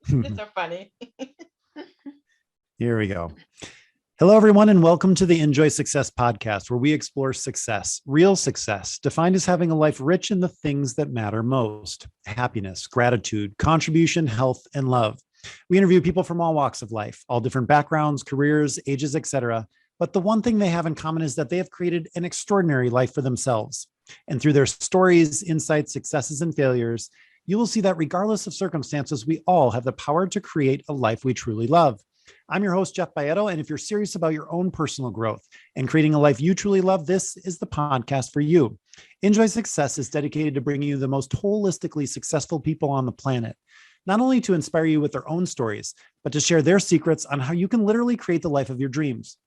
It's so funny. Here we go. Hello, everyone, and welcome to the InJoy Success podcast, where we explore success, real success, defined as having a life rich in the things that matter most: happiness, gratitude, contribution, health, and love. We interview people from all walks of life, all different backgrounds, careers, ages, etc. But the one thing they have in common is that they have created an extraordinary life for themselves. And through their stories, insights, successes, and failures, you will see that regardless of circumstances, we all have the power to create a life we truly love. I'm your host, Jeff Baeto, and if you're serious about your own personal growth and creating a life you truly love, this is the podcast for you. InJoy Success is dedicated to bringing you the most holistically successful people on the planet, not only to inspire you with their own stories, but to share their secrets on how you can literally create the life of your dreams.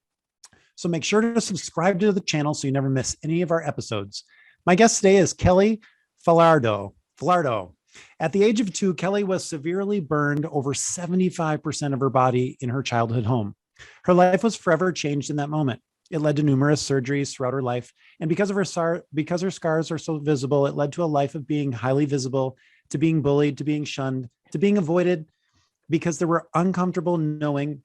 So make sure to subscribe to the channel so you never miss any of our episodes. My guest today is Kelly Falardeau. At the age of 2, Kelly was severely burned over 75% of her body in her childhood home. Her life was forever changed in that moment. It led to numerous surgeries throughout her life. And because her scars are so visible, it led to a life of being highly visible, to being bullied, to being shunned, to being avoided, because people were uncomfortable knowing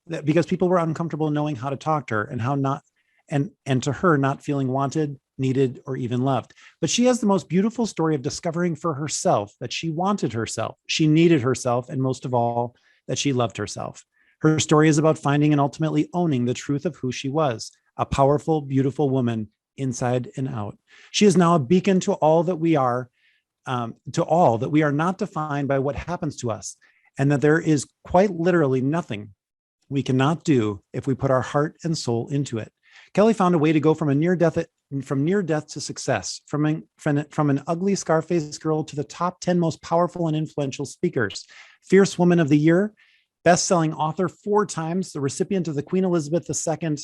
how to talk to her and how not, and to her not feeling wanted, needed, or even loved. But she has the most beautiful story of discovering for herself that she wanted herself, she needed herself, and most of all, that she loved herself. Her story is about finding and ultimately owning the truth of who she was, a powerful, beautiful woman inside and out. She is now a beacon to all that we are, that we are not defined by what happens to us, and that there is quite literally nothing we cannot do if we put our heart and soul into it. Kelly found a way to go from near death to success, from an ugly scar-faced girl to the top 10 most powerful and influential speakers, Fierce Woman of the Year, best-selling author 4 times, the recipient of the Queen Elizabeth II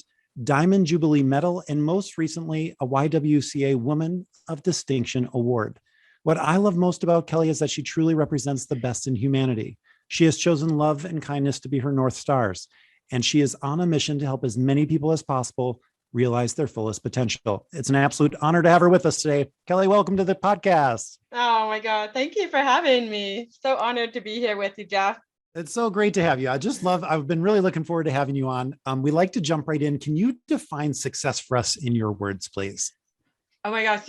Diamond Jubilee Medal, and most recently, a YWCA Woman of Distinction Award. What I love most about Kelly is that she truly represents the best in humanity. She has chosen love and kindness to be her North Stars, and she is on a mission to help as many people as possible realize their fullest potential. It's an absolute honor to have her with us today. Kelly, welcome to the podcast. Oh my God. Thank you for having me. So honored to be here with you, Jeff. It's so great to have you. I've been really looking forward to having you on. We like to jump right in. Can you define success for us in your words, please? Oh my gosh.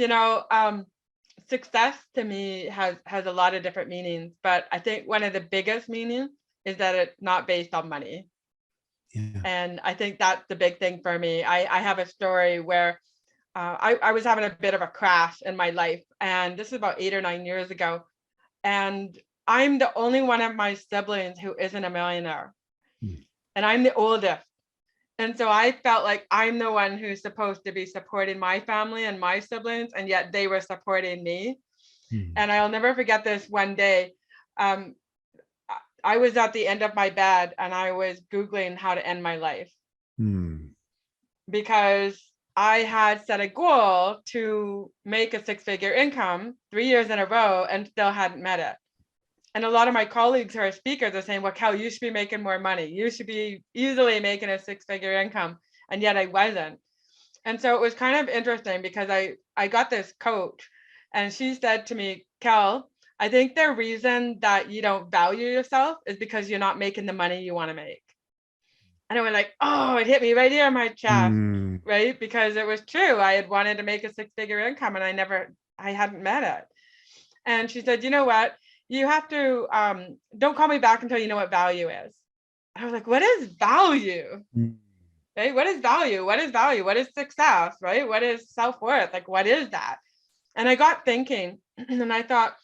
Success to me has a lot of different meanings, but I think one of the biggest meanings is that it's not based on money. Yeah. And I think that's the big thing for me. I have a story where I was having a bit of a crash in my life, and this is about 8 or 9 years ago. And I'm the only one of my siblings who isn't a millionaire. And I'm the oldest. And so I felt like I'm the one who's supposed to be supporting my family and my siblings, and yet they were supporting me. And I'll never forget this one day. I was at the end of my bed and I was Googling how to end my life because I had set a goal to make a 6-figure income 3 years in a row and still hadn't met it. And a lot of my colleagues who are speakers are saying, well, Kel, you should be making more money. You should be easily making a 6-figure income. And yet I wasn't. And so it was kind of interesting because I got this coach and she said to me, Kel, I think the reason that you don't value yourself is because you're not making the money you want to make. And I went like, oh, it hit me right here in my chest, right? Because it was true. I had wanted to make a 6-figure income and I hadn't met it. And she said, you know what? You have to, don't call me back until you know what value is. I was like, what is value? Right? What is value? What is value? What is success? Right? What is self-worth? Like, what is that? And I got thinking and I thought,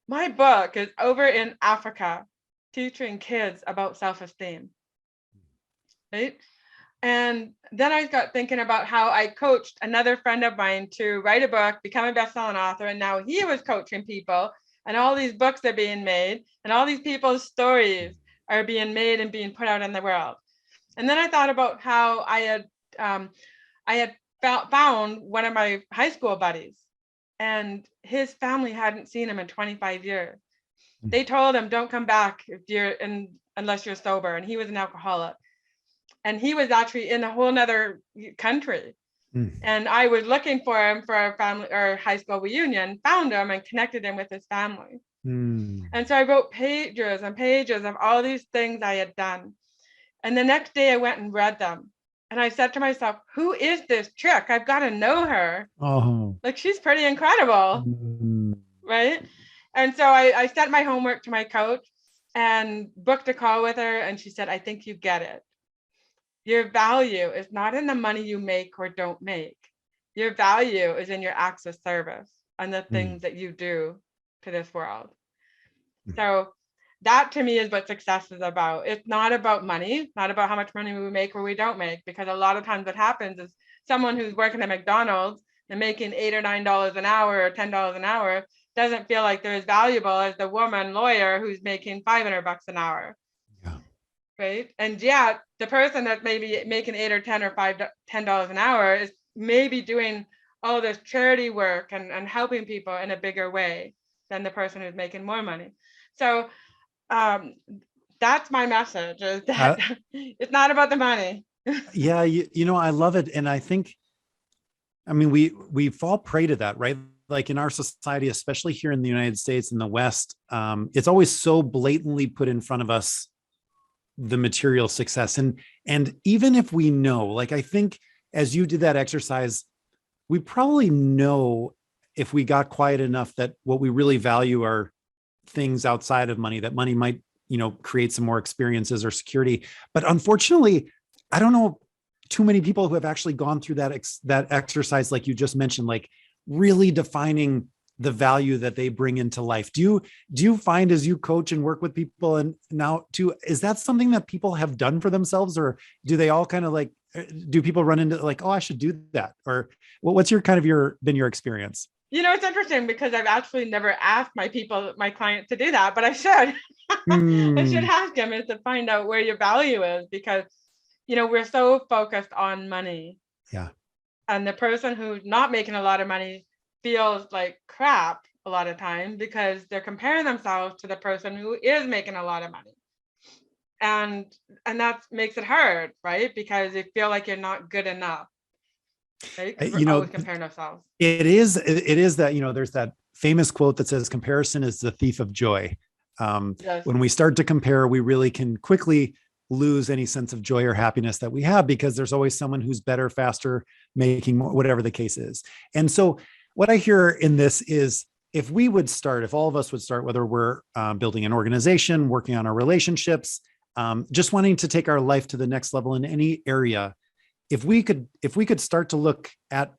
my book is over in Africa teaching kids about self-esteem, right? And then I got thinking about how I coached another friend of mine to write a book, become a best-selling author, and now he was coaching people, and all these books are being made, and all these people's stories are being made and being put out in the world. And then I thought about how I had found one of my high school buddies, and his family hadn't seen him in 25 years. They told him, don't come back unless you're sober. And he was an alcoholic. And he was actually in a whole nother country. And I was looking for him for our family or high school reunion, found him and connected him with his family. Mm. And so I wrote pages and pages of all these things I had done. And the next day I went and read them. And I said to myself, who is this chick? I've got to know her. Oh. Like, she's pretty incredible, Mm. right? And so I sent my homework to my coach and booked a call with her. And she said, I think you get it. Your value is not in the money you make or don't make. Your value is in your acts of service and the things that you do to this world. So that to me is what success is about. It's not about money, not about how much money we make or we don't make, because a lot of times what happens is someone who's working at McDonald's and making $8 or $9 an hour or $10 an hour doesn't feel like they're as valuable as the woman lawyer who's making $500 an hour. Yeah. Right. And yeah, the person that's maybe making 8 or 10 or $10 an hour is maybe doing all this charity work and helping people in a bigger way than the person who's making more money. So that's my message, is that it's not about the money. Yeah. I love it. And I think, I mean, we fall prey to that, right? Like in our society, especially here in the United States, in the West, it's always so blatantly put in front of us, the material success. And even if we know, like, I think as you did that exercise, we probably know, if we got quiet enough, that what we really value are things outside of money, that money might, create some more experiences or security. But unfortunately, I don't know too many people who have actually gone through that exercise, like you just mentioned, like really defining the value that they bring into life. Do you find, as you coach and work with people, and now too, is that something that people have done for themselves, or do they all kind of like, do people run into like, oh, I should do that? Or what's your been your experience? It's interesting because I've actually never asked my clients to do that, but I should. I should ask them, is to find out where your value is, because we're so focused on money. Yeah. And the person who's not making a lot of money feels like crap a lot of times because they're comparing themselves to the person who is making a lot of money. And that makes it hard, right? Because you feel like you're not good enough. Right? We're always comparing ourselves. It is that, there's that famous quote that says comparison is the thief of joy. Yes. When we start to compare, we really can quickly lose any sense of joy or happiness that we have, because there's always someone who's better, faster, making more, whatever the case is. And so what I hear in this is, if all of us would start, whether we're building an organization, working on our relationships, just wanting to take our life to the next level in any area, if we could start to look at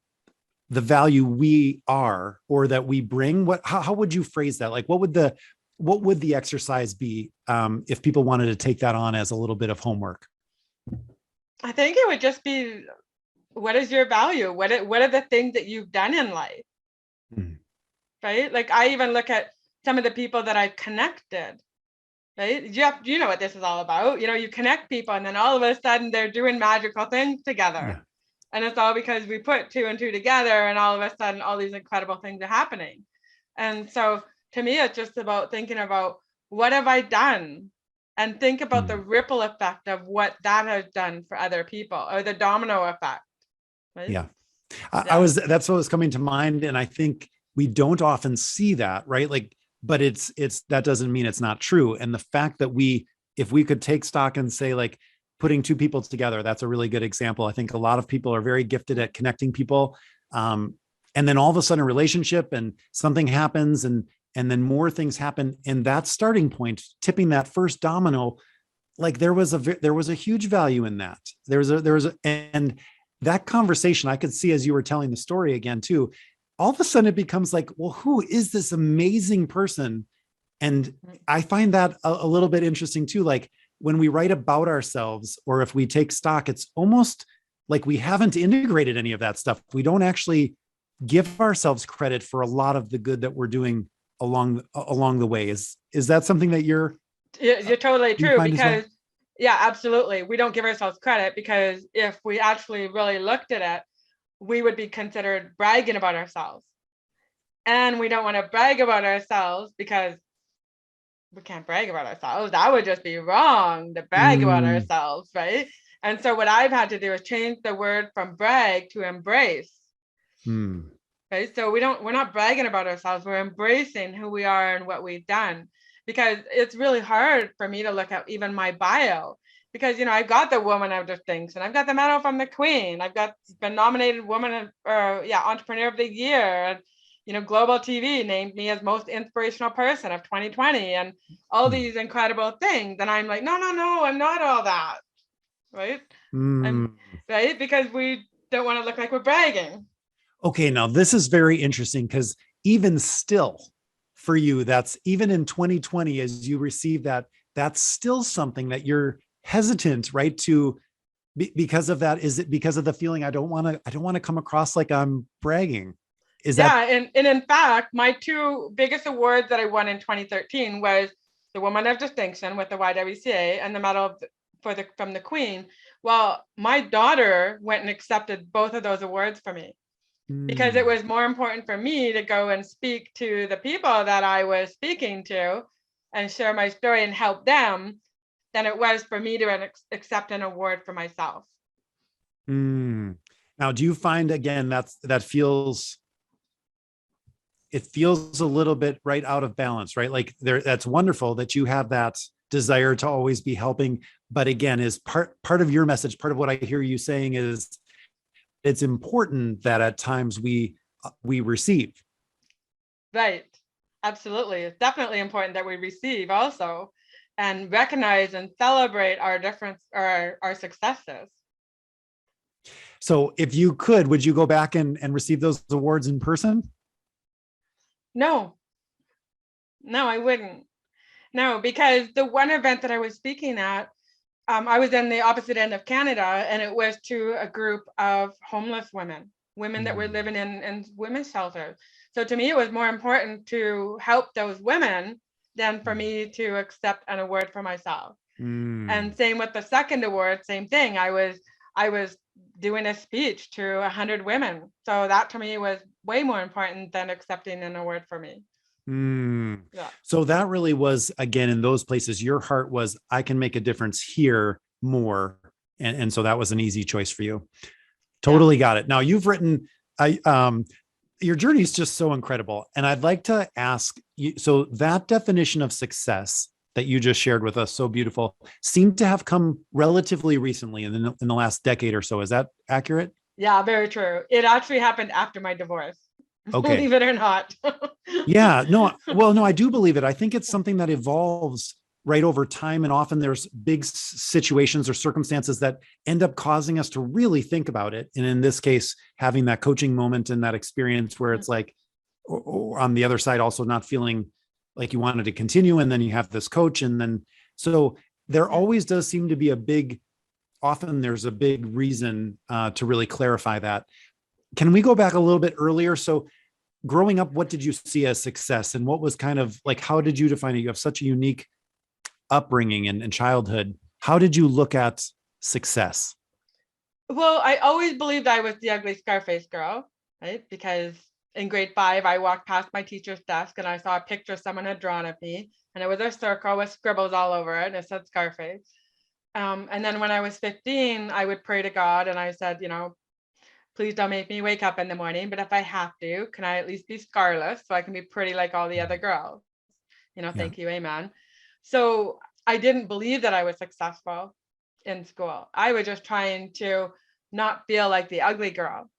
the value we are, or that we bring, how would you phrase that? Like, what would the exercise be, if people wanted to take that on as a little bit of homework? I think it would just be, what is your value? What are the things that you've done in life? Right? Like, I even look at some of the people that I've connected, right? You know what this is all about. You connect people and then all of a sudden they're doing magical things together. Yeah. And it's all because we put 2 and 2 together, and all of a sudden all these incredible things are happening. And so to me, it's just about thinking about, what have I done? And think about the ripple effect of what that has done for other people, or the domino effect. Right? Yeah. That's what was coming to mind. And I think we don't often see that, right? Like, but it's that doesn't mean it's not true. And the fact that if we could take stock and say, like, putting 2 people together, that's a really good example. I think a lot of people are very gifted at connecting people. And then all of a sudden a relationship and something happens, and then more things happen. And that starting point, tipping that first domino, like there was a huge value in that. And that conversation, I could see, as you were telling the story again too, all of a sudden it becomes like, well, who is this amazing person? And I find that a little bit interesting too. Like, when we write about ourselves, or if we take stock, it's almost like we haven't integrated any of that stuff. We don't actually give ourselves credit for a lot of the good that we're doing along the way. Is that something that you're totally true? Because well? yeah, absolutely. We don't give ourselves credit, because if we actually really looked at it, we would be considered bragging about ourselves. And we don't want to brag about ourselves, because we can't brag about ourselves. That would just be wrong, to brag about ourselves, right? And so what I've had to do is change the word from brag to embrace. right? So we're not bragging about ourselves. We're embracing who we are and what we've done, because it's really hard for me to look at even my bio, because, I've got the Woman of Distinction, I've got the medal from the Queen, I've got been nominated Entrepreneur of the Year, and, Global TV named me as most inspirational person of 2020, and all these incredible things. And I'm like, no, I'm not all that, right? I'm right, because we don't want to look like we're bragging. Okay, now this is very interesting, because even still for you, that's even in 2020, as you receive that, that's still something that you're hesitant, right? Because of that. Is it because of the feeling, I don't want to come across like I'm bragging? Is that? And in fact, my two biggest awards that I won in 2013 was the Woman of Distinction with the YWCA and the medal from the Queen. Well, my daughter went and accepted both of those awards for me, because it was more important for me to go and speak to the people that I was speaking to and share my story and help them than it was for me to accept an award for myself. Now, do you find, again, it feels a little bit right out of balance, right? Like that's wonderful that you have that desire to always be helping. But again, is part of your message, part of what I hear you saying is it's important that at times we receive. Right. Absolutely. It's definitely important that we receive also and recognize and celebrate our difference or our successes. So if you could, would you go back and receive those awards in person? No, I wouldn't. No, because the one event that I was speaking at, I was in the opposite end of Canada, and it was to a group of homeless women that were living in women's shelters. So to me, it was more important to help those women than for me to accept an award for myself. And same with the second award, same thing. I was doing a speech to 100 women. So that to me was way more important than accepting an award for me. Yeah. So that really was, again, in those places, your heart was, I can make a difference here more. And so that was an easy choice for you. Totally got it. Now you've written, your journey is just so incredible. And I'd like to ask you, so that definition of success that you just shared with us, so beautiful, seemed to have come relatively recently in the last decade or so. Is that accurate? Yeah, very true. It actually happened after my divorce. Okay. Believe it or not. Yeah, no, well, no, I do believe it. I think it's something that evolves right over time. And often there's big situations or circumstances that end up causing us to really think about it. And in this case, having that coaching moment and that experience where it's like, or on the other side, also not feeling like you wanted to continue. And then you have this coach. And then, so there always does seem to be often there's a big reason to really clarify that. Can we go back a little bit earlier? So growing up, what did you see as success, and what was kind of like, how did you define it? You have such a unique upbringing and childhood. How did you look at success? Well, I always believed I was the ugly Scarface girl, right? Because in grade 5, I walked past my teacher's desk and I saw a picture someone had drawn of me, and it was a circle with scribbles all over it, and it said Scarface. And then when I was 15, I would pray to God and I said, please don't make me wake up in the morning, but if I have to, can I at least be scarless so I can be pretty like all the other girls? Thank you, amen. So I didn't believe that I was successful in school. I was just trying to not feel like the ugly girl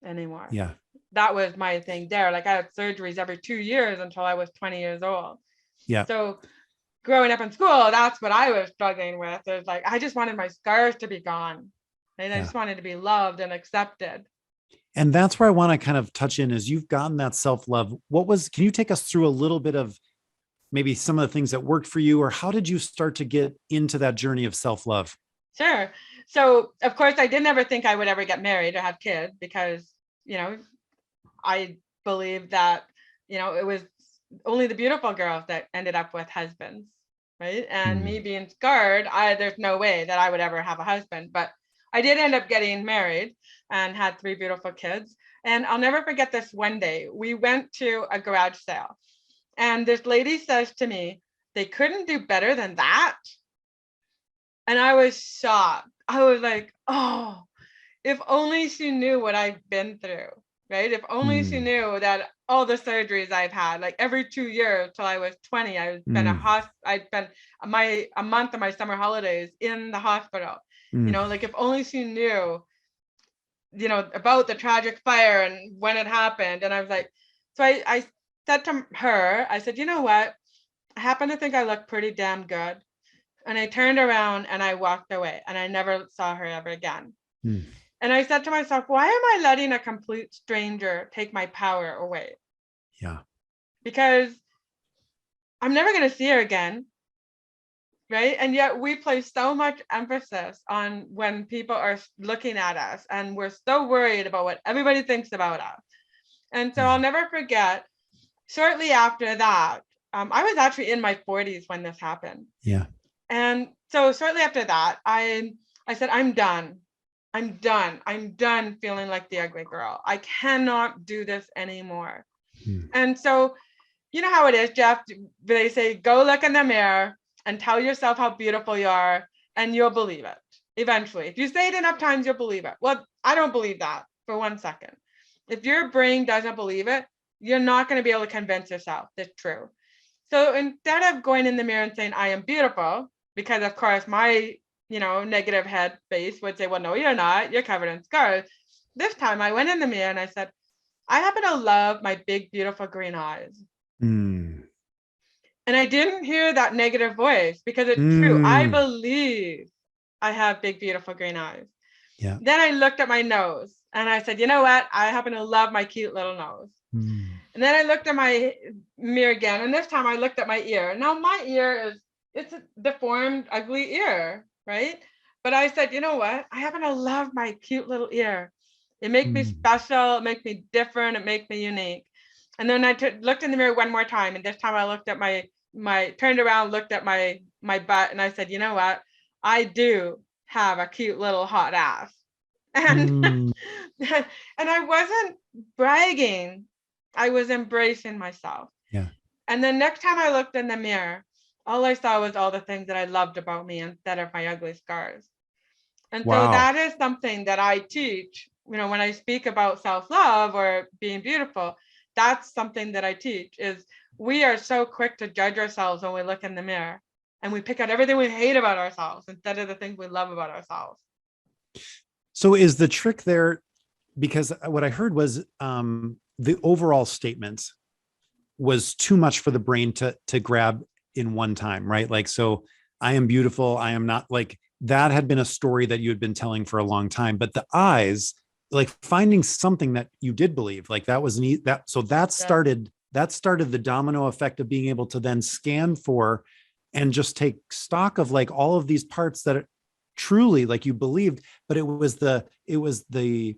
anymore. Yeah. That was my thing there. Like I had surgeries every 2 years until I was 20 years old. Yeah. So growing up in school, that's what I was struggling with. It's like, I just wanted my scars to be gone. And I just wanted to be loved and accepted. And that's where I want to kind of touch in, is you've gotten that self-love. Can you take us through a little bit of maybe some of the things that worked for you, or how did you start to get into that journey of self-love? Sure. So of course I didn't ever think I would ever get married or have kids, because, I believe that, it was only the beautiful girls that ended up with husbands. Right. And me being scarred, there's no way that I would ever have a husband, but I did end up getting married and had 3 beautiful kids. And I'll never forget this one day. We went to a garage sale and this lady says to me, they couldn't do better than that. And I was shocked. I was like, oh, if only she knew what I've been through. right? If only she Mm, knew that all the surgeries I've had, like every 2 years till I was 20, mm, I'd spent a month of my summer holidays in the hospital. mm. Like if only she knew, about the tragic fire and when it happened. And I was like, so I said to her, I said, you know what? I happen to think I look pretty damn good. And I turned around and I walked away and I never saw her ever again. Mm. And I said to myself, why am I letting a complete stranger take my power away? Yeah. Because I'm never going to see her again. Right. And yet we place so much emphasis on when people are looking at us and we're so worried about what everybody thinks about us. And so Yeah. I'll never forget, shortly after that, I was actually in my 40s when this happened. Yeah. And so shortly after that, I said, I'm done. I'm done. I'm done feeling like the ugly girl. I cannot do this anymore. Mm. And so, you know how it is, Jeff. They say, go look in the mirror and tell yourself how beautiful you are, and you'll believe it eventually. If you say it enough times, you'll believe it. Well, I don't believe that for 1 second. If your brain doesn't believe it, you're not going to be able to convince yourself it's true. So instead of going in the mirror and saying, I am beautiful, because of course my, negative head base would say, well, no, you're not. You're covered in scars. This time I went in the mirror and I said, I happen to love my big, beautiful green eyes. Mm. And I didn't hear that negative voice because it's true. I Mm. believe I have big, beautiful green eyes. Yeah. Then I looked at my nose and I said, you know what? I happen to love my cute little nose. Mm. And then I looked at my mirror again. And this time I looked at my ear. Now my ear it's a deformed, ugly ear, right? But I said, you know what? I happen to love my cute little ear. It makes me Mm. special. It makes me different. It makes me unique. And then I looked in the mirror one more time. And this time I looked at my turned around, looked at my butt, and I said, you know what? I do have a cute little hot ass. And Mm. and I wasn't bragging. I was embracing myself. Yeah. And then next time I looked in the mirror, all I saw was all the things that I loved about me instead of my ugly scars. And so Wow. that is something that I teach, when I speak about self-love or being beautiful, that's something that I teach is we are so quick to judge ourselves when we look in the mirror and we pick out everything we hate about ourselves instead of the things we love about ourselves. So is the trick there, because what I heard was the overall statement was too much for the brain to grab in one time, right? Like, so I am beautiful. I am not, like that had been a story that you had been telling for a long time, but the eyes, like finding something that you did believe, like that was neat. So that Yeah. started the domino effect of being able to then scan for and just take stock of like all of these parts that are truly like you believed, but it was the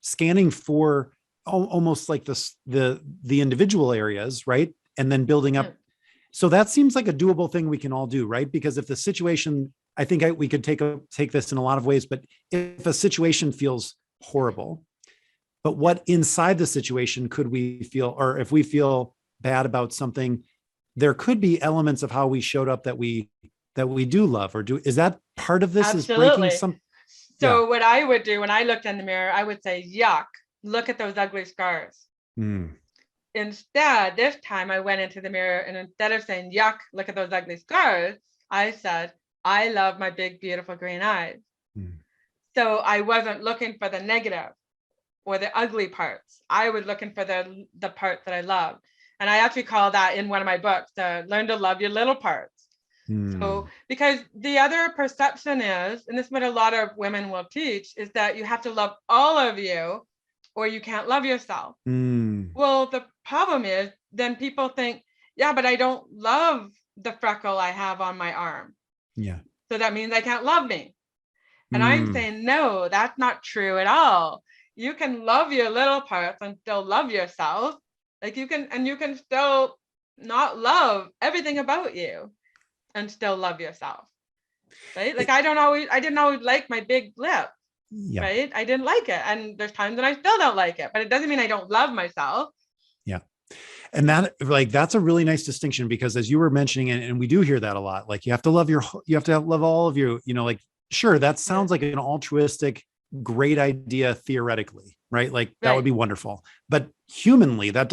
scanning for almost like the individual areas, right? And then building Yeah. up. So that seems like a doable thing we can all do, right? Because if the situation, I think we could take this in a lot of ways, but if a situation feels horrible, but what inside the situation could we feel, or if we feel bad about something, there could be elements of how we showed up that we do love or do. Is that part of this, is breaking Absolutely. some? Yeah. So what I would do when I looked in the mirror, I would say, yuck, look at those ugly scars. Mm. Instead, this time I went into the mirror and instead of saying, yuck, look at those ugly scars, I said, I love my big, beautiful green eyes. Mm. So I wasn't looking for the negative or the ugly parts. I was looking for the part that I love. And I actually call that in one of my books, Learn to Love Your Little Parts. Mm. So, because the other perception is, and this is what a lot of women will teach, is that you have to love all of you or you can't love yourself. Mm. Well, the problem is then people think, yeah, but I don't love the freckle I have on my arm. Yeah. So that means I can't love me. And I'm Mm. saying, no, that's not true at all. You can love your little parts and still love yourself. Like you can still not love everything about you and still love yourself. Right? Like It- I didn't always like my big lip, yeah. right? I didn't like it. And there's times that I still don't like it, but it doesn't mean I don't love myself. Yeah. And that, like, that's a really nice distinction, because as you were mentioning, and we do hear that a lot, like you have to love all of you, like, sure, that Yeah. sounds like an altruistic great idea theoretically, right? Like that would be wonderful. But humanly, that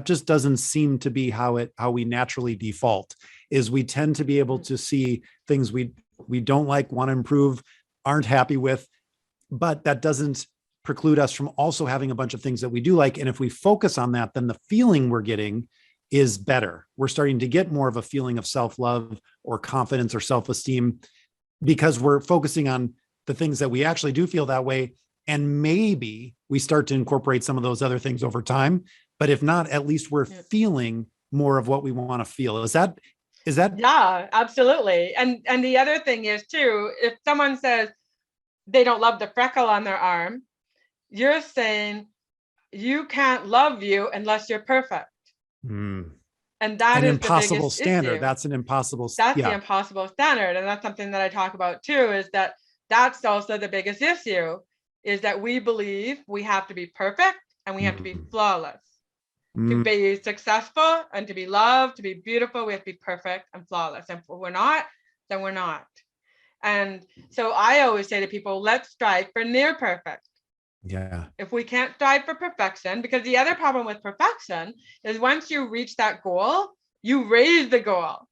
just doesn't seem to be how we naturally default. Is we tend to be able to see things we don't like, want to improve, aren't happy with, but that doesn't preclude us from also having a bunch of things that we do like. And if we focus on that, then the feeling we're getting is better. We're starting to get more of a feeling of self-love or confidence or self-esteem because we're focusing on the things that we actually do feel that way. And maybe we start to incorporate some of those other things over time. But if not, at least we're feeling more of what we want to feel. Is that? Yeah, absolutely. And the other thing is too, if someone says they don't love the freckle on their arm, you're saying you can't love you unless you're perfect. And that an is impossible the biggest standard. issue. That's an impossible. That's the impossible standard. And that's something that I talk about too, is that's also the biggest issue, is that we believe we have to be perfect and we have to be flawless. To be successful and to be loved, to be beautiful, we have to be perfect and flawless. And if we're not, then we're not. And so I always say to people, let's strive for near perfect. Yeah. If we can't strive for perfection, because the other problem with perfection is once you reach that goal, you raise the goal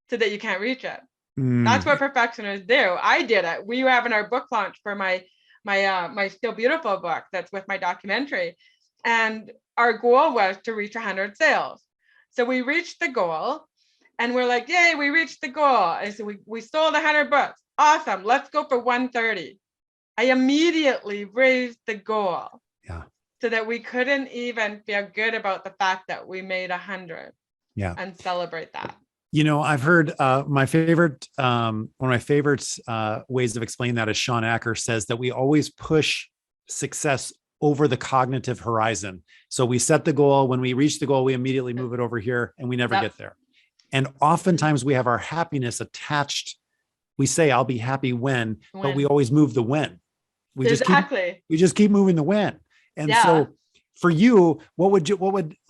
so that you can't reach it. That's what perfectionists do. I did it. We were having our book launch for my Still Beautiful book that's with my documentary. And our goal was to reach 100 sales. So we reached the goal and we're like, yay, we reached the goal. And so we sold 100 books. Awesome. Let's go for 130. I immediately raised the goal so that we couldn't even feel good about the fact that we made 100 and celebrate that. You know, I've heard my favorite, one of my favorite ways of explaining that is Sean Acker says that we always push success over the cognitive horizon. So we set the goal. When we reach the goal, we immediately move it over here and we never get there. And oftentimes we have our happiness attached. We say, I'll be happy when, but we always move the when. We just keep moving the when. And so for you,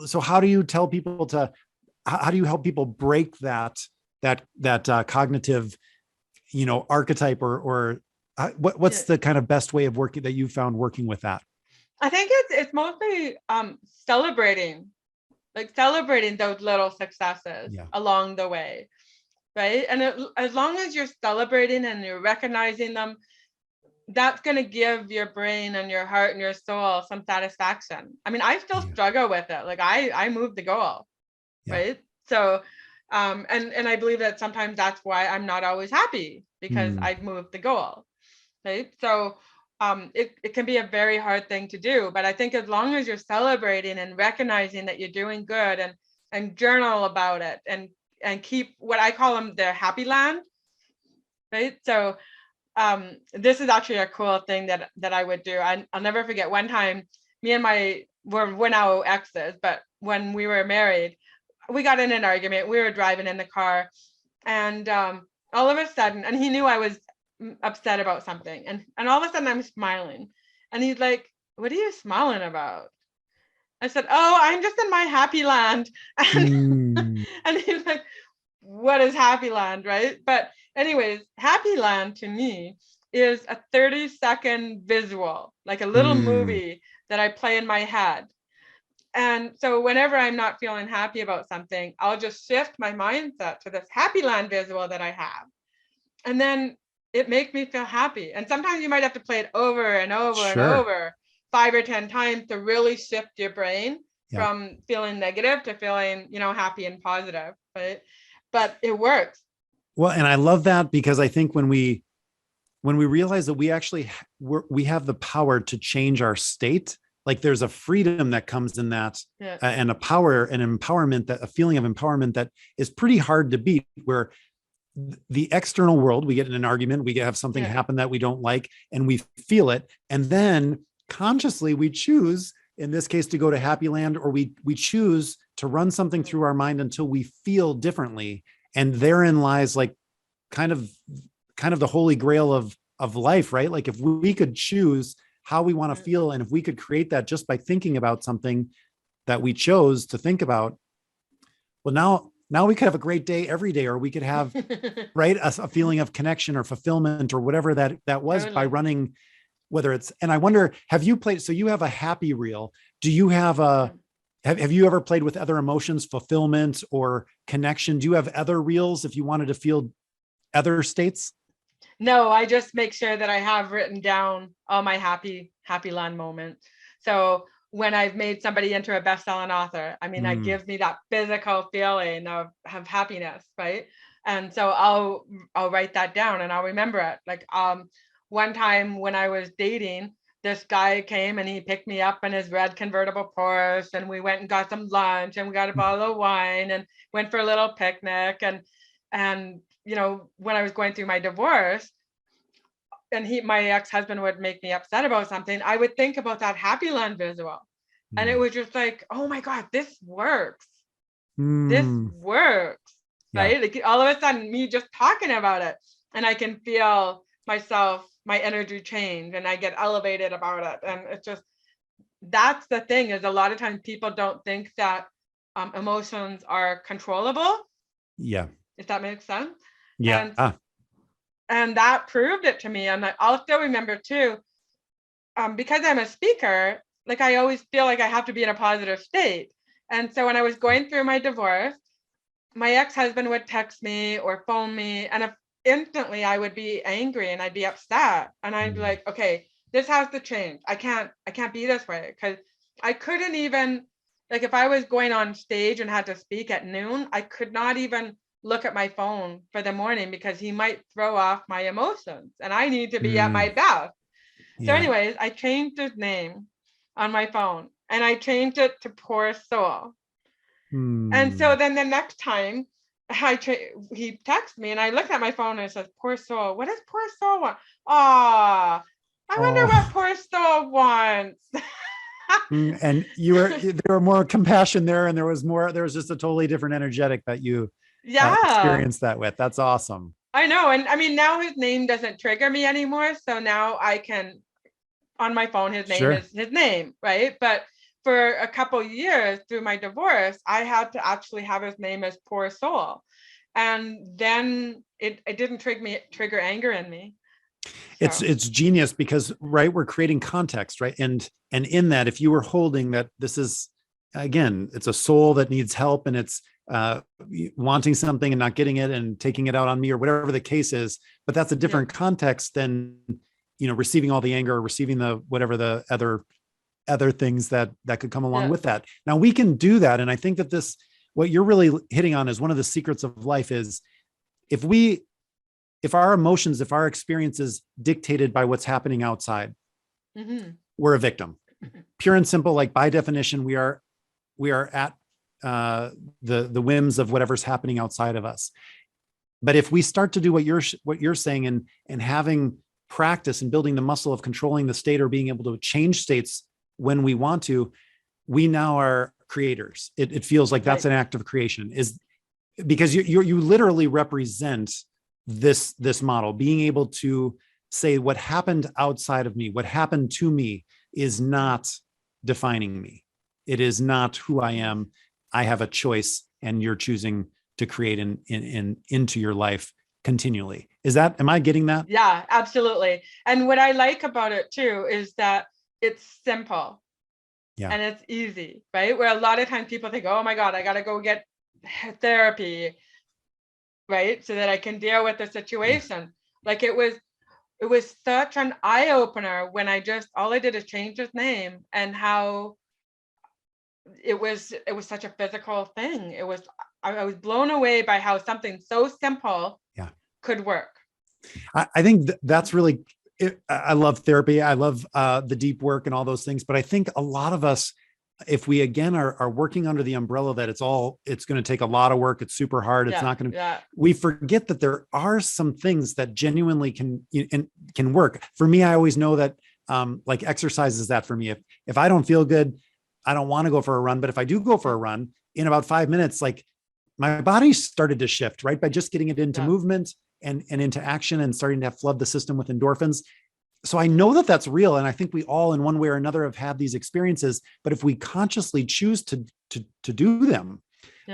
so how do you tell people how do you help people break that cognitive, archetype or what's the kind of best way of working that you found working with that? I think it's mostly celebrating those little successes along the way, right? And as long as you're celebrating and you're recognizing them, that's going to give your brain and your heart and your soul some satisfaction. I mean, I still struggle with it. Like I moved the goal, right? So, and I believe that sometimes that's why I'm not always happy, because I've moved the goal, right? So, it can be a very hard thing to do, but I think as long as you're celebrating and recognizing that you're doing good and journal about it and keep what I call them the happy land, right? So this is actually a cool thing that I would do. I'll never forget one time, me and we're now exes, but when we were married, we got in an argument. We were driving in the car and all of a sudden, and he knew I was upset about something, and all of a sudden I'm smiling and he's like, what are you smiling about? I said, oh, I'm just in my happy land. And he's like, what is happy land, right? But anyways, happy land to me is a 30-second visual, like a little movie that I play in my head. And so whenever I'm not feeling happy about something, I'll just shift my mindset to this happy land visual that I have. And then it makes me feel happy. And sometimes you might have to play it over and over and over 5 or 10 times to really shift your brain from feeling negative to feeling, happy and positive, right? But it works. Well, and I love that, because I think when we realize that we actually we have the power to change our state, like there's a freedom that comes in that, and a power and empowerment, that a feeling of empowerment that is pretty hard to beat, where the external world, we get in an argument, we have something happen that we don't like, and we feel it. And then consciously we choose, in this case, to go to happy land, or we choose to run something through our mind until we feel differently. And therein lies like kind of the holy grail of life, right? Like if we could choose how we want to feel, and if we could create that just by thinking about something that we chose to think about, well, now we could have a great day every day, or we could have, right, a feeling of connection or fulfillment or whatever that was by Totally. running, whether it's, and I wonder, have you played, so you have a happy reel. Do you have a, have you ever played with other emotions, fulfillment or connection? Do you have other reels if you wanted to feel other states? No, I just make sure that I have written down all my happy land moments. So when I've made somebody into a best-selling author, I mean, that gives me that physical feeling of happiness, right? And so I'll write that down and I'll remember it. Like one time when I was dating, this guy came and he picked me up in his red convertible Porsche, and we went and got some lunch, and we got a bottle of wine and went for a little picnic. And you know, when I was going through my divorce, and my ex-husband would make me upset about something, I would think about that happy land visual. And it was just like, oh my God, this works. This works, Yeah. right? Like all of a sudden, me just talking about it, and I can feel myself, my energy change, and I get elevated about it. And it's just, that's the thing, is a lot of times people don't think that emotions are controllable, Yeah. if that makes sense. Yeah. And that proved it to me. And I'll still remember too, because I'm a speaker, like I always feel like I have to be in a positive state. And so when I was going through my divorce, my ex-husband would text me or phone me, and if instantly I would be angry and I'd be upset, and I'd be like, okay, this has to change. I can't be this way, because I couldn't even, like if I was going on stage and had to speak at noon, I could not even look at my phone for the morning, because he might throw off my emotions and I need to be at my best. So Yeah. anyways, I changed his name on my phone and I changed it to Poor Soul. And so then the next time he texted me and I looked at my phone and it says, Poor Soul. What does Poor Soul want? Ah, I wonder what Oh. Poor Soul wants. And there were more compassion there, and there was just a totally different energetic that you Yeah, experienced that with. That's awesome. I know. And I mean, now his name doesn't trigger me anymore. So now I can, on my phone, his name Sure. is his name, right? But for a couple years through my divorce, I had to actually have his name as Poor Soul. And then it didn't trigger anger in me. So It's genius because, right, we're creating context, right? And in that, if you were holding that, this is, again, it's a soul that needs help, and it's wanting something and not getting it and taking it out on me or whatever the case is, but that's a different context than, receiving all the anger or receiving the whatever the other things that could come along with that. Now we can do that. And I think that what you're really hitting on is one of the secrets of life is, if our emotions, if our experiences dictated by what's happening outside, we're a victim. Pure and simple. Like by definition, we are at the whims of whatever's happening outside of us. But if we start to do what you're saying, and having practice and building the muscle of controlling the state or being able to change states when we want to, we now are creators. It feels like that's an act of creation, is because you literally represent this model, being able to say what happened outside of me, what happened to me is not defining me. It is not who I am. I have a choice, and you're choosing to create into your life continually. Am I getting that? yeah, absolutely. And what I like about it too is that it's simple. Yeah. And it's easy, right? Where a lot of times people think, oh my God, I got to go get therapy, right? So that I can deal with the situation. Like it was such an eye opener when all I did is change his name, and how it was such a physical thing. I was blown away by how something so simple could work. I think that's really, I love therapy. I love the deep work and all those things. But I think a lot of us, if we again are working under the umbrella that it's going to take a lot of work, it's super hard, it's not going to, we forget that there are some things that genuinely can work. For me, I always know that like exercise is that for me. If I don't feel good, I don't want to go for a run. But if I do go for a run, in about 5 minutes, like my body started to shift, right? By just getting it into movement and into action, and starting to flood the system with endorphins. So I know that that's real. And I think we all in one way or another have had these experiences, but if we consciously choose to do them,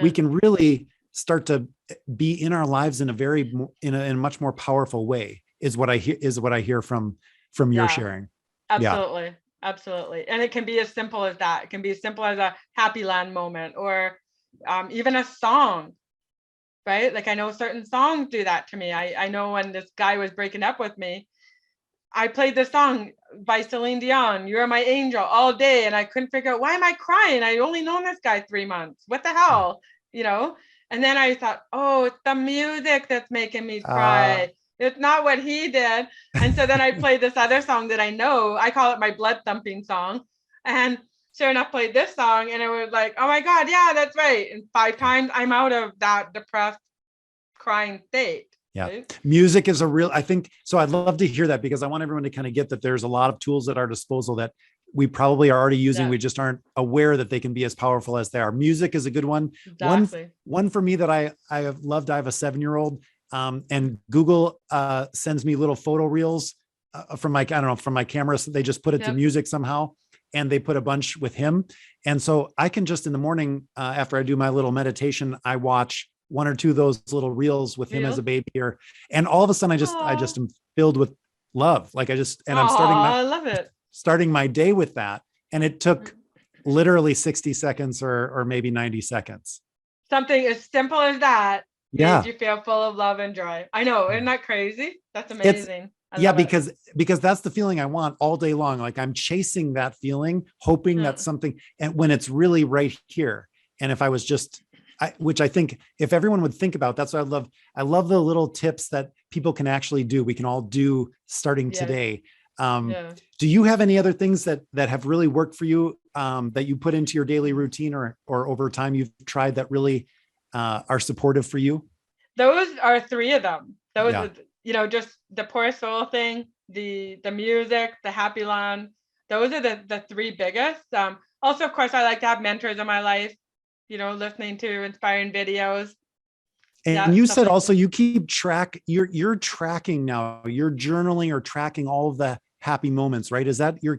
we can really start to be in our lives in a much more powerful way is what I hear from your Yeah, sharing. Yeah. absolutely. Absolutely. And it can be as simple as that. It can be as simple as a happy land moment, or even a song, right? Like I know certain songs do that to me. I know when this guy was breaking up with me, I played this song by Celine Dion, "You're My Angel," all day, and I couldn't figure out, why am I crying? I only known this guy 3 months. What the Yeah. hell, you know? And then I thought, oh, it's the music that's making me Uh, cry. It's not what he did. And so then I played this other song that I know. I call it my blood thumping song. And sure enough, played this song, and it was like, oh my God, yeah, that's right. And 5 times I'm out of that depressed, crying state. Yeah. Right? Music is a real, I think, so I'd love to hear that because I want everyone to kind of get that there's a lot of tools at our disposal that we probably are already using. Yeah, We just aren't aware that they can be as powerful as they are. Music is a good one. exactly. One for me that I have loved. I have a 7-year-old, and Google sends me little photo reels from my, I don't know, from my camera. So they just put it to Yep. music somehow, and they put a bunch with him. And so I can just in the morning, after I do my little meditation, I watch one or two of those little reels with him as Real. a baby, and all of a sudden I Oh, just am filled with love. Like I'm I love it. starting my day with that. And it took literally 60 seconds or maybe 90 seconds. Something as simple as that made Yeah. you feel full of love and joy. I know, isn't that crazy? That's It's, amazing. I yeah, love it. because that's the feeling I want all day long. Like I'm chasing that feeling, hoping that Yeah. something, and when it's really right here. And if I was just, which I think if everyone would think about, that's what I love. I love the little tips that people can actually do. We can all do starting Yes. today. Yeah. Do you have any other things that have really worked for you, that you put into your daily routine or over time you've tried that really are supportive for you? Those are three of them. Those Yeah. are, just the poor soul thing, the music, the happy land. Those are the three biggest. Also, of course, I like to have mentors in my life, listening to inspiring videos. And Yeah, you stuff said like also you keep track, you're tracking now, you're journaling or tracking all of the happy moments, right? Is that you're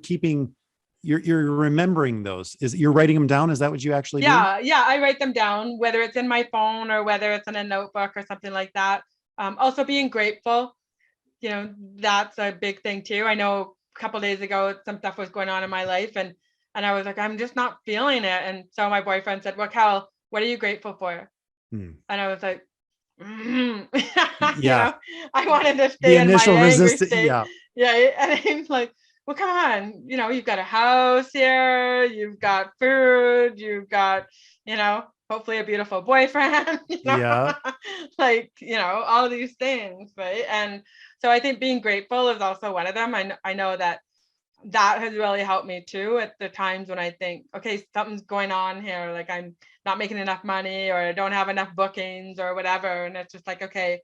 remembering those? Is you're writing them down? Is that what you actually do? Yeah, I write them down, whether it's in my phone or whether it's in a notebook or something like that. Also being grateful, that's a big thing too. I know a couple days ago some stuff was going on in my life, and I was like, I'm just not feeling it. And so my boyfriend said, well, Cal, what are you grateful for? Hmm. And I was like, Yeah. I wanted to The stay in my initial angry resistance. state. Yeah. Yeah. And he's like, well, come on, you've got a house here, you've got food, you've got, hopefully a beautiful boyfriend, Yeah. like, all these things, right? And so I think being grateful is also one of them. I know that has really helped me too at the times when I think, okay, something's going on here, like I'm not making enough money or I don't have enough bookings or whatever. And it's just like, okay,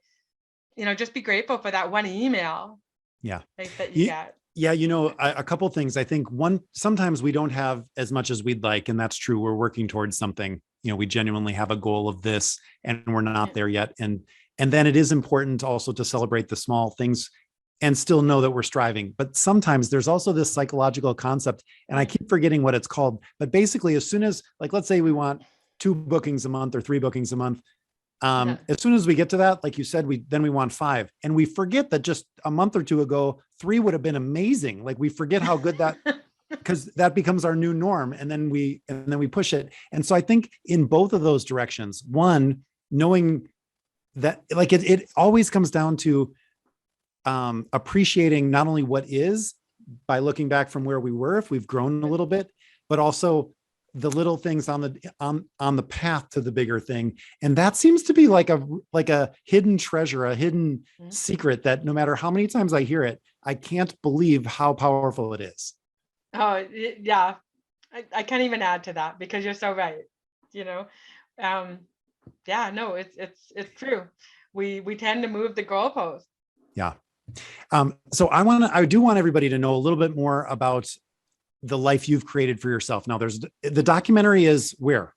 just be grateful for that one email, Yeah. like, that you You, get. yeah. A couple things. I think one, sometimes we don't have as much as we'd like, and that's true. We're working towards something, we genuinely have a goal of this and we're not Yeah. there yet. And then it is important also to celebrate the small things and still know that we're striving. But sometimes there's also this psychological concept, and I keep forgetting what it's called. But basically, as soon as, like, let's say we want 2 bookings a month or 3 bookings a month, Yeah. as soon as we get to that, like you said, we want 5, and we forget that just a month or 2 ago, 3 would have been amazing. Like we forget how good that, because that becomes our new norm, and then we push it. And so I think in both of those directions, one, knowing that, like, it always comes down to appreciating not only what is by looking back from where we were, if we've grown a little bit, but also the little things on the path to the bigger thing. And that seems to be like a hidden treasure, a hidden secret that no matter how many times I hear it, I can't believe how powerful it is. Oh, yeah. I can't even add to that because you're so right. You know, um, yeah, no, it's true. We tend to move the goalpost. Yeah. So I do want everybody to know a little bit more about the life you've created for yourself. Now there's the documentary is where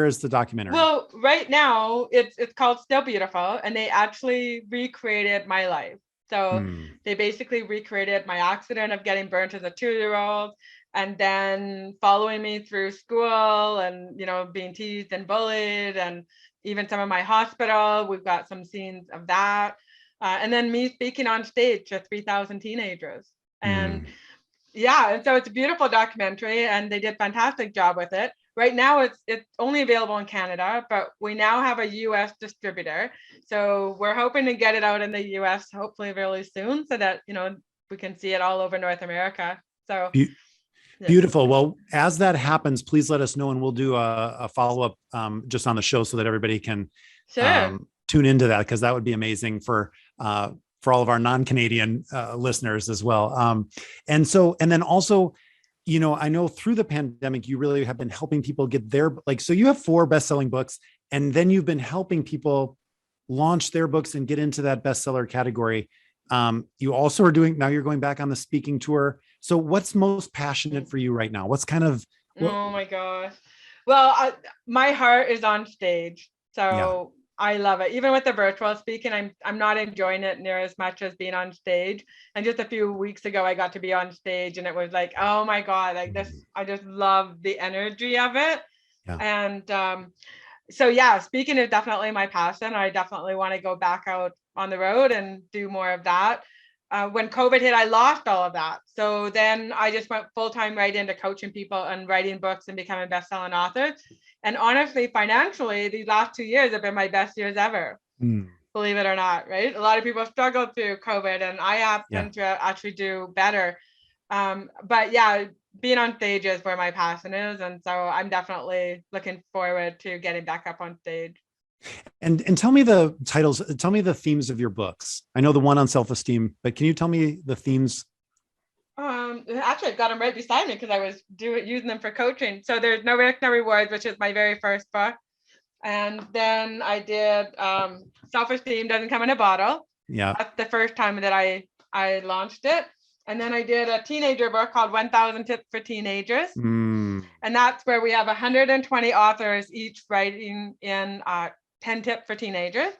is the documentary? Well, right now it's called Still Beautiful, and they actually recreated my life. So they basically recreated my accident of getting burnt as a 2-year-old, and then following me through school and being teased and bullied, and even some of my hospital, we've got some scenes of that. And then me speaking on stage to 3,000 teenagers. And yeah, and so it's a beautiful documentary, and they did a fantastic job with it. Right now, it's only available in Canada, but we now have a US distributor. So we're hoping to get it out in the US hopefully really soon, so that, you know, we can see it all over North America. So beautiful. Well, as that happens, please let us know, and we'll do a follow-up just on the show so that everybody can tune into that, because that would be amazing for all of our non-Canadian listeners as well. And then also, you know, I know through the pandemic, you really have been helping people get their, like, so you have 4 best-selling books, and then you've been helping people launch their books and get into that bestseller category. You also are now you're going back on the speaking tour. So what's most passionate for you right now? What's kind of, oh my gosh. Well, my heart is on stage. So I love it. Even with the virtual speaking, I'm not enjoying it near as much as being on stage. And just a few weeks ago, I got to be on stage, and it was like, oh my God, like this, I just love the energy of it. And so yeah, speaking is definitely my passion. I definitely want to go back out on the road and do more of that. When COVID hit, I lost all of that. So then I just went full-time right into coaching people and writing books and becoming best-selling author. And honestly, financially, these last 2 years have been my best years ever. Believe it or not, right? A lot of people struggled through COVID, and I happened to actually do better. But yeah, being on stage is where my passion is. And so I'm definitely looking forward to getting back up on stage. And tell me the titles, tell me the themes of your books. I know the one on self-esteem, but can you tell me the themes? Actually, I've got them right beside me because I was using them for coaching. So there's No Risk, No Rewards, which is my very first book. And then I did Self-Esteem Doesn't Come in a Bottle. Yeah. That's the first time that I launched it. And then I did a teenager book called 1,000 Tips for Teenagers. And that's where we have 120 authors, each writing in 10 tips for teenagers.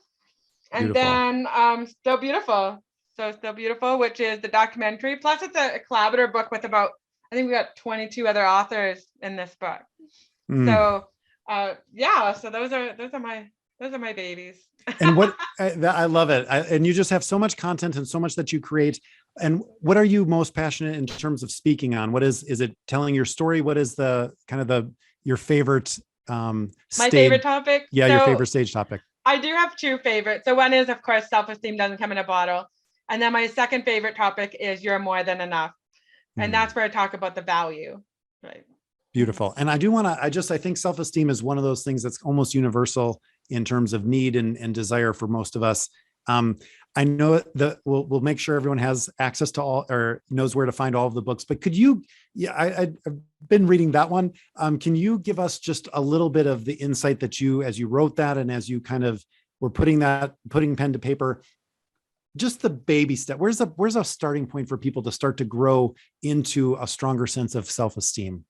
And then Still Beautiful. So Still Beautiful, which is the documentary. Plus it's a collaborative book with about, I think we got 22 other authors in this book. So so those are my babies. And what I love it. And you just have so much content and so much that you create. And what are you most passionate in terms of speaking on? What is it telling your story? What is the kind of your favorite my favorite topic? Yeah, your favorite stage topic. I do have 2 favorites. So one is, of course, self-esteem doesn't come in a bottle. And then my second favorite topic is You're More Than Enough. And that's where I talk about the value. Right. Beautiful. And I do want to, I think self-esteem is one of those things that's almost universal in terms of need and desire for most of us. I know that we'll make sure everyone has access to all, or knows where to find all of the books, but could you, I've been reading that one. Can you give us just a little bit of the insight that you, as you wrote that, and as you kind of were putting pen to paper, just the baby step, where's a starting point for people to start to grow into a stronger sense of self-esteem?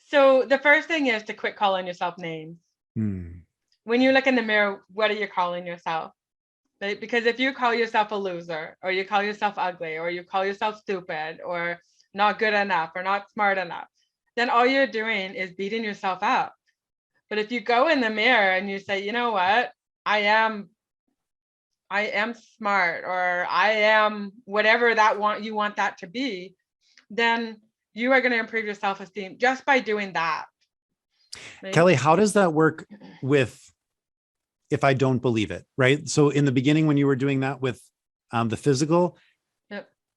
So the first thing is to quit calling yourself names. When you look in the mirror, what are you calling yourself? Right? Because if you call yourself a loser, or you call yourself ugly, or you call yourself stupid, or not good enough, or not smart enough, then all you're doing is beating yourself up. But if you go in the mirror and you say, you know what, I am smart, or I am whatever you want that to be, then you are going to improve your self-esteem just by doing that. Right? Kelly, how does that work with if I don't believe it, right? So in the beginning, when you were doing that with the physical,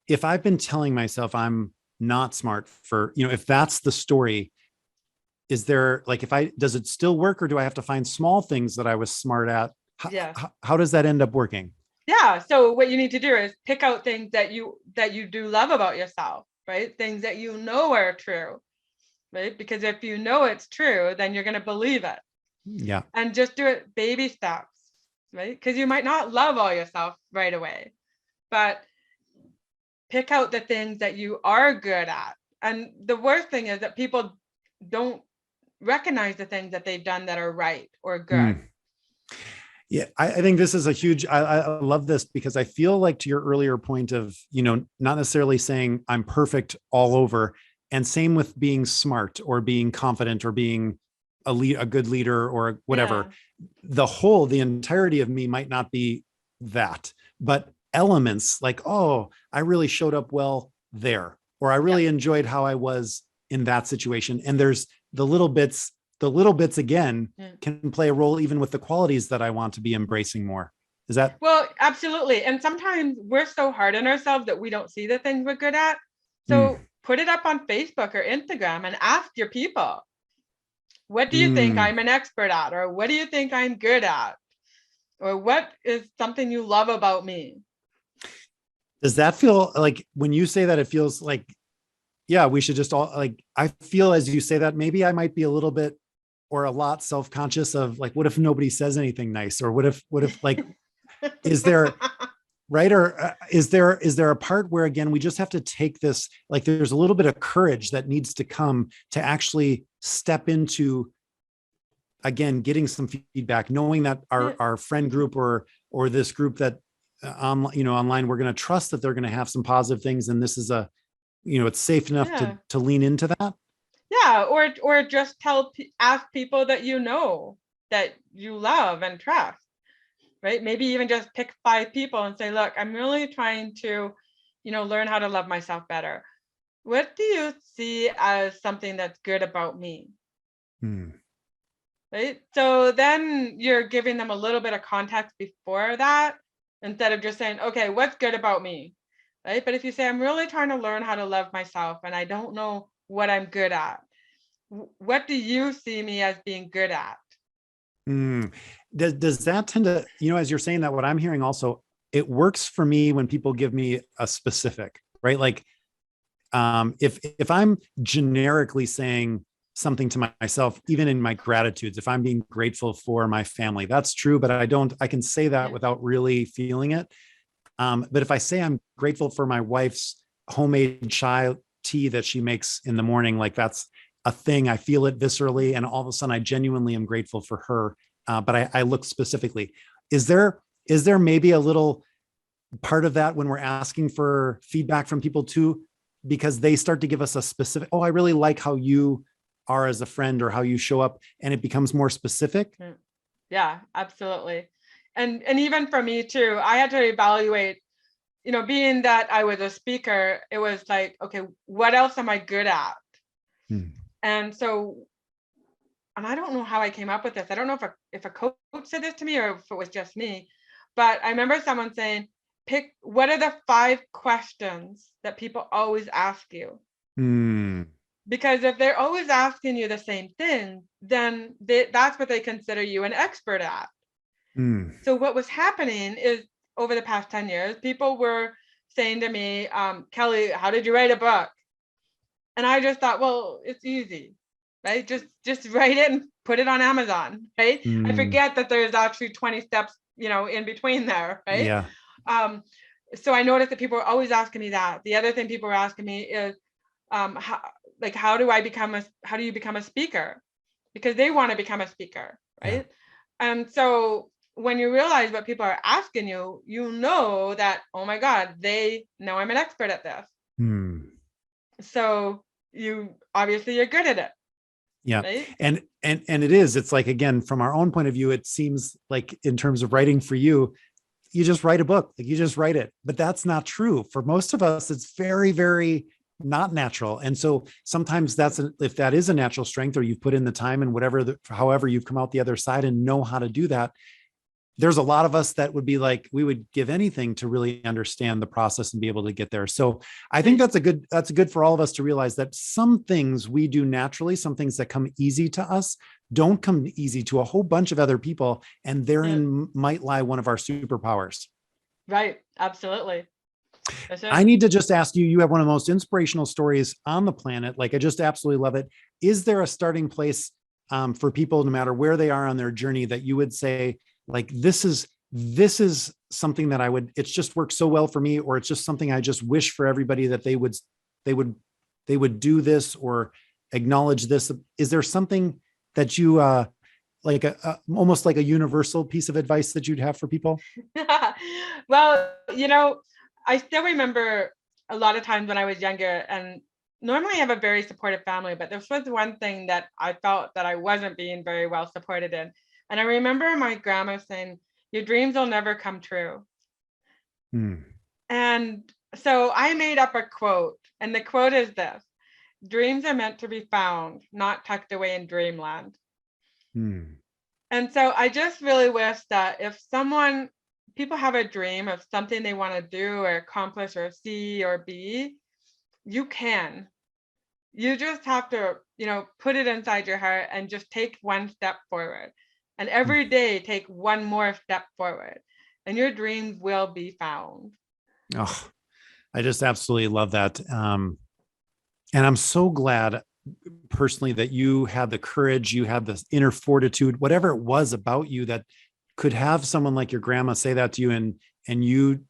if I've been telling myself I'm not smart for, if that's the story, is there, like, does it still work, or do I have to find small things that I was smart at? How does that end up working? Yeah. So what you need to do is pick out things that you do love about yourself, right? Things that you know are true, right? Because if you know it's true, then you're going to believe it. Yeah. And just do it baby steps, right? Because you might not love all yourself right away, but pick out the things that you are good at. And the worst thing is that people don't recognize the things that they've done that are right or good. Yeah, I think this is a huge, I love this, because I feel like, to your earlier point of, not necessarily saying I'm perfect all over, and same with being smart or being confident or being a good leader or whatever. Yeah. The entirety of me might not be that, but elements like, oh, I really showed up well there, or I Yeah. really enjoyed how I was in that situation. And there's the little bits again Yeah. can play a role even with the qualities that I want to be embracing more. Is that? Well, absolutely. And sometimes we're so hard on ourselves that we don't see the things we're good at. Mm, So put it up on Facebook or Instagram and ask your people, what do you think mm. I'm an expert at? Or what do you think I'm good at? Or what is something you love about me? Does that feel like when you say that, it feels like, yeah, we should just all like, I feel as you say that, maybe I might be a little bit or a lot self-conscious of like, what if nobody says anything nice? Or what if like, is there, right? Or is there a part where, again, we just have to take this, like there's a little bit of courage that needs to come to actually step into, again, getting some feedback, knowing that Yeah. our friend group or this group that online, we're going to trust that they're going to have some positive things. And this is it's safe enough Yeah. to lean into that. Yeah. Or just ask people that you know that you love and trust, right? Maybe even just pick 5 people and say, look, I'm really trying to, learn how to love myself better. What do you see as something that's good about me? Hmm. Right? So then you're giving them a little bit of context before that instead of just saying, okay, what's good about me? Right? But if you say, I'm really trying to learn how to love myself and I don't know what I'm good at, what do you see me as being good at? Hmm. Does that tend to, as you're saying that, what I'm hearing also, it works for me when people give me a specific, right? Like, if I'm generically saying something to myself, even in my gratitudes, if I'm being grateful for my family, that's true, but I can say that Yeah. without really feeling it. But if I say I'm grateful for my wife's homemade chai tea that she makes in the morning, like that's a thing, I feel it viscerally, and all of a sudden I genuinely am grateful for her. But I look specifically. Is there maybe a little part of that when we're asking for feedback from people too, because they start to give us a specific, oh, I really like how you are as a friend or how you show up, and it becomes more specific. Mm. Yeah, absolutely. And even for me too, I had to evaluate, being that I was a speaker, it was like, okay, what else am I good at? Hmm. And so, and I don't know how I came up with this. I don't know if a coach said this to me or if it was just me, but I remember someone saying, pick what are the 5 questions that people always ask you? Hmm. Because if they're always asking you the same thing, then that's what they consider you an expert at. Hmm. So what was happening is over the past 10 years, people were saying to me, Kelly, how did you write a book? And I just thought, well, it's easy, right? Just write it and put it on Amazon, right? I Hmm. forget that there's actually 20 steps, in between there, right? Yeah. Um, so I noticed that people were always asking me that. The other thing people were asking me is, how, like, how do you become a speaker? Because they want to become a speaker, Yeah. right? And so when you realize what people are asking you, you know that, oh my God, they know I'm an expert at this. Hmm. So you're good at it, Yeah. right? And it's like, again, from our own point of view, it seems like in terms of writing for you, you just write a book, like you just write it, but that's not true. For most of us, it's very, very not natural. And so sometimes if that is a natural strength, or you've put in the time and however you've come out the other side and know how to do that, there's a lot of us that would be like, we would give anything to really understand the process and be able to get there. So I think Right. that's a good for all of us to realize that some things we do naturally, some things that come easy to us don't come easy to a whole bunch of other people. And Yeah. therein might lie one of our superpowers. Right. Absolutely. That's I it. need to just ask you, you have one of the most inspirational stories on the planet. Like, I just absolutely love it. Is there a starting place for people, no matter where they are on their journey, that you would say, like, this is something that it's just worked so well for me, or it's just something I just wish for everybody that they would, they would do this or acknowledge this? Is there something that you, like almost like a universal piece of advice that you'd have for people? Well, I still remember a lot of times when I was younger and normally I have a very supportive family, but this was one thing that I felt that I wasn't being very well supported in. And I remember my grandma saying, your dreams will never come true. Hmm. And so I made up a quote, and the quote is this: dreams are meant to be found, not tucked away in dreamland. Hmm. And so I just really wish that if people have a dream of something they want to do or accomplish or see or be, you can. You just have to, put it inside your heart and just take one step forward. And Hmm. every day take one more step forward, and your dreams will be found. Oh, I just absolutely love that. And I'm so glad personally that you had the courage, you had the inner fortitude, whatever it was about you that could have someone like your grandma say that to you, and you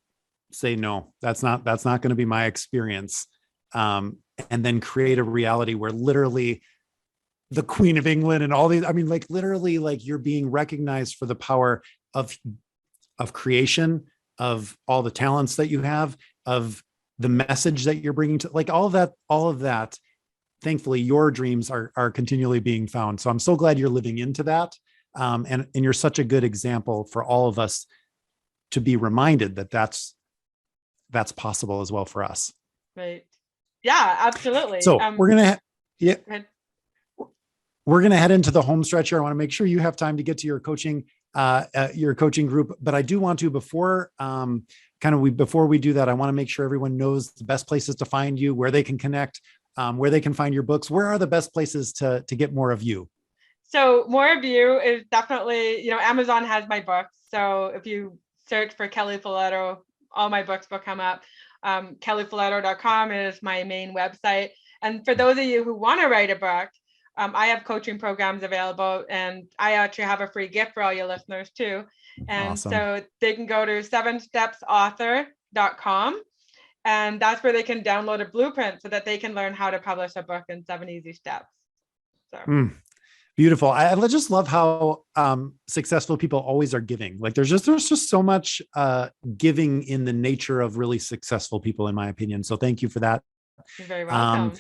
say, no, that's not going to be my experience. And then create a reality where literally the Queen of England and all these, I mean, like literally, like you're being recognized for the power of creation, of all the talents that you have, of the message that you're bringing to, like all of that. Thankfully, your dreams are continually being found. So I'm so glad you're living into that. And you're such a good example for all of us to be reminded that that's possible as well for us. Right. Yeah, absolutely. So yeah, Go ahead. we're going to head into the home stretch here. I want to make sure you have time to get to your coaching group, but I do want to, before we do that, I want to make sure everyone knows the best places to find you, where they can connect, where they can find your books. Where are the best places to get more of you? So more of you is definitely, Amazon has my books. So if you search for Kelly Falardeau, all my books will come up. kellyfalardeau.com is my main website. And for those of you who want to write a book, I have coaching programs available, and I actually have a free gift for all your listeners too. And Awesome. so they can go to 7stepsauthor.com, and that's where they can download a blueprint so that they can learn how to publish a book in 7 easy steps. So. Beautiful. I just love how successful people always are giving. Like there's just so much giving in the nature of really successful people, in my opinion. So thank you for that. You're very welcome.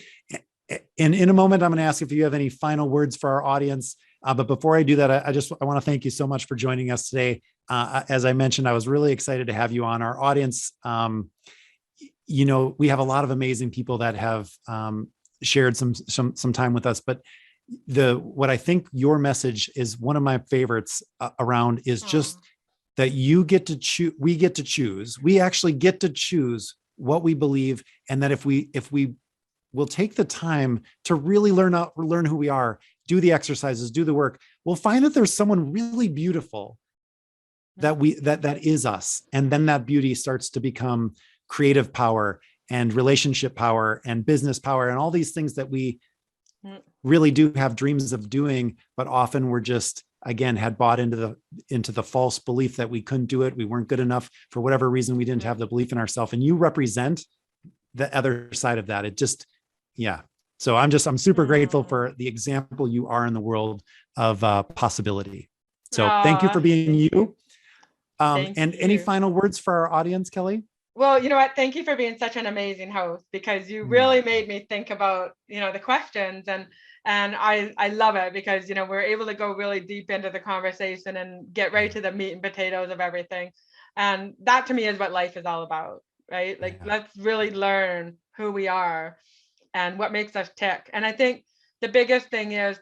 And in a moment, I'm going to ask if you have any final words for our audience. But before I do that, I want to thank you so much for joining us today. As I mentioned, I was really excited to have you on. Our audience. We have a lot of amazing people that have shared some time with us, but what I think your message is one of my favorites around is just that we get to choose. We actually get to choose what we believe. And that if we will take the time to really learn who we are, do the exercises, do the work, we'll find that there's someone really beautiful that is us. And then that beauty starts to become creative power and relationship power and business power and all these things that we really do have dreams of doing, but often we're just, again, had bought into the false belief that we couldn't do it. We weren't good enough for whatever reason. We didn't have the belief in ourselves. And you represent the other side of that. It just, yeah. So I'm super grateful for the example you are in the world of possibility. So thank you for being you. And any final words for our audience, Kelly? Well, you know what? Thank you for being such an amazing host, because you really made me think about, the questions, and I love it because, we're able to go really deep into the conversation and get right to the meat and potatoes of everything. And that to me is what life is all about, right? Like, let's really learn who we are and what makes us tick. And I think the biggest thing is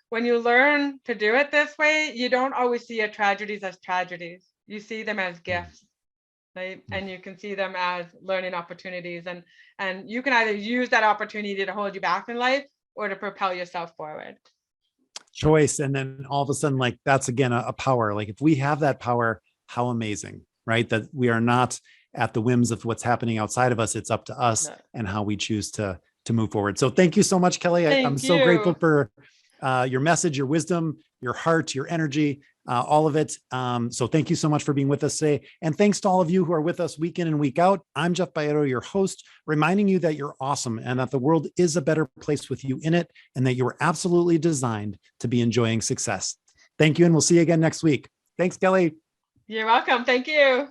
when you learn to do it this way, you don't always see your tragedies as tragedies. You see them as gifts. Right? And you can see them as learning opportunities, and you can either use that opportunity to hold you back in life or to propel yourself forward. Choice. And then all of a sudden, like that's again a power. Like if we have that power, how amazing, right? That we are not at the whims of what's happening outside of us. It's up to us and how we choose to move forward. So thank you so much, Kelly. I'm so grateful for your message, your wisdom, your heart, your energy, all of it. So thank you so much for being with us today. And thanks to all of you who are with us week in and week out. I'm Jeff Baedo, your host, reminding you that you're awesome and that the world is a better place with you in it, and that you were absolutely designed to be enjoying success. Thank you. And we'll see you again next week. Thanks, Kelly. You're welcome. Thank you.